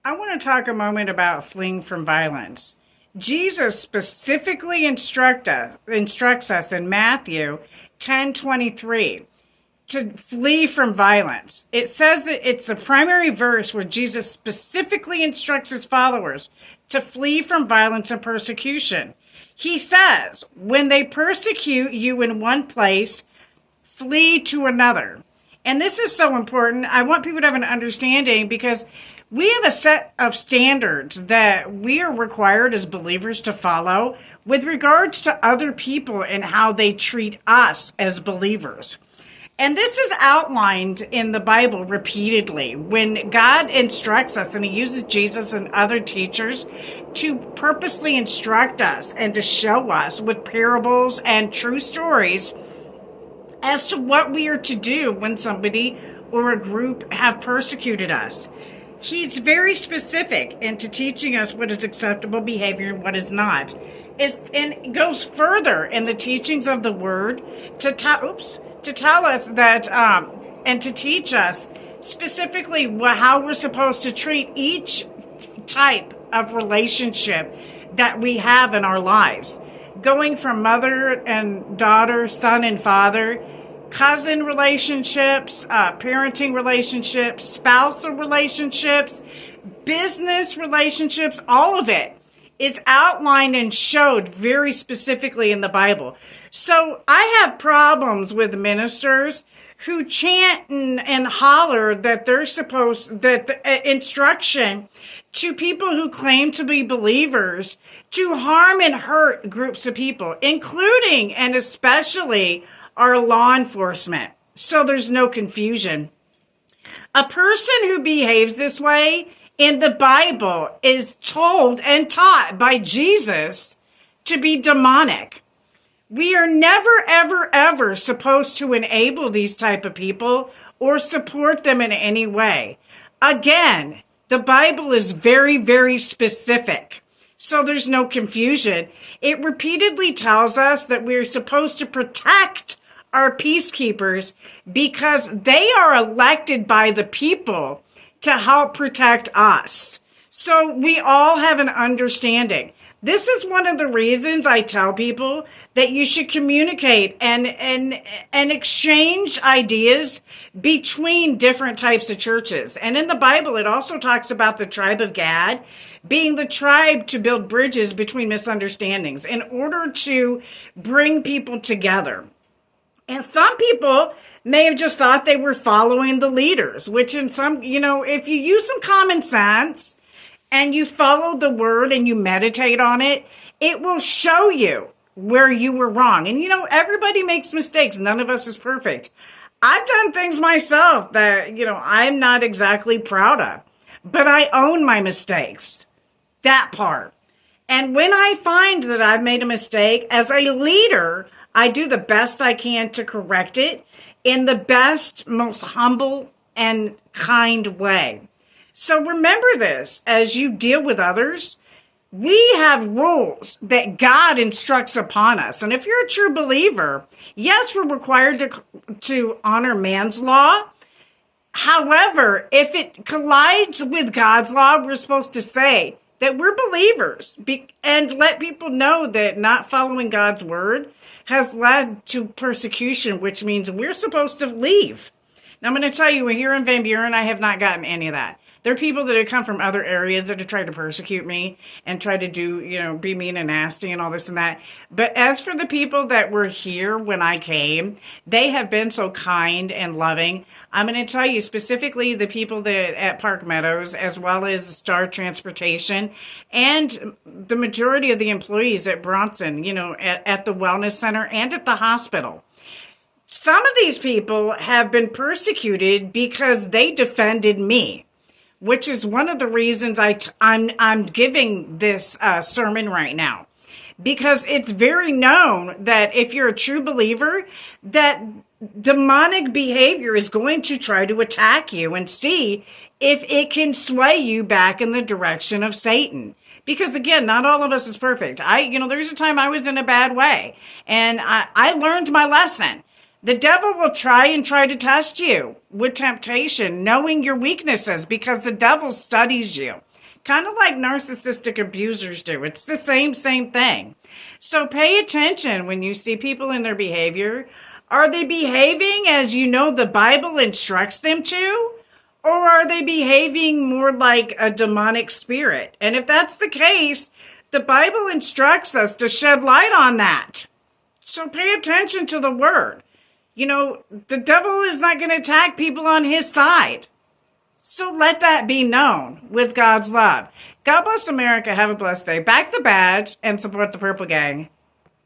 I want to talk a moment about fleeing from violence. Jesus specifically instructs us in Matthew 10:23 to flee from violence. It says that it's a primary verse where Jesus specifically instructs his followers to flee from violence and persecution. He says, when they persecute you in one place, flee to another. And this is so important. I want people to have an understanding because we have a set of standards that we are required as believers to follow with regards to other people and how they treat us as believers. And this is outlined in the Bible repeatedly when God instructs us, and he uses Jesus and other teachers to purposely instruct us and to show us with parables and true stories as to what we are to do when somebody or a group have persecuted us. He's very specific into teaching us what is acceptable behavior and what is not. And goes further in the teachings of the word to tell us that, and to teach us specifically how we're supposed to treat each type of relationship that we have in our lives. Going from mother and daughter, son and father, cousin relationships, parenting relationships, spousal relationships, business relationships, all of it is outlined and showed very specifically in the Bible. So I have problems with ministers who chant and holler that they're that the instruction to people who claim to be believers to harm and hurt groups of people, including and especially our law enforcement. So there's no confusion. A person who behaves this way in the Bible is told and taught by Jesus to be demonic. We are never, ever, ever supposed to enable these type of people or support them in any way. Again, the Bible is very, very specific. So there's no confusion. It repeatedly tells us that we're supposed to protect our peacekeepers because they are elected by the people to help protect us. So we all have an understanding. This is one of the reasons I tell people that you should communicate and exchange ideas between different types of churches. And in the Bible, it also talks about the tribe of Gad being the tribe to build bridges between misunderstandings in order to bring people together. And some people may have just thought they were following the leaders, which in some, if you use some common sense and you follow the word and you meditate on it, it will show you where you were wrong. And everybody makes mistakes. None of us is perfect. I've done things myself that, I'm not exactly proud of, but I own my mistakes. That part. And when I find that I've made a mistake as a leader, I do the best I can to correct it in the best, most humble and kind way. So remember this as you deal with others. We have rules that God instructs upon us. And if you're a true believer, yes, we're required to honor man's law. However, if it collides with God's law, we're supposed to say that we're believers and let people know that not following God's word has led to persecution, which means we're supposed to leave. Now, I'm going to tell you, here in Van Buren, I have not gotten any of that. There are people that have come from other areas that have tried to persecute me and try to do, be mean and nasty and all this and that. But as for the people that were here when I came, they have been so kind and loving. I'm going to tell you specifically the people that at Park Meadows, as well as Star Transportation, and the majority of the employees at Bronson, at the Wellness Center and at the hospital. Some of these people have been persecuted because they defended me, which is one of the reasons I'm giving this sermon right now. Because it's very known that if you're a true believer, that demonic behavior is going to try to attack you and see if it can sway you back in the direction of Satan. Because again, not all of us is perfect. There's a time I was in a bad way and I learned my lesson. The devil will try to test you with temptation, knowing your weaknesses, because the devil studies you. kind of like narcissistic abusers do. It's the same thing. So pay attention when you see people in their behavior. Are they behaving as you know the Bible instructs them to? Or are they behaving more like a demonic spirit? And if that's the case, the Bible instructs us to shed light on that. So pay attention to the word. You know, the devil is not going to attack people on his side. So let that be known with God's love. God bless America. Have a blessed day. Back the badge and support the Purple Gang.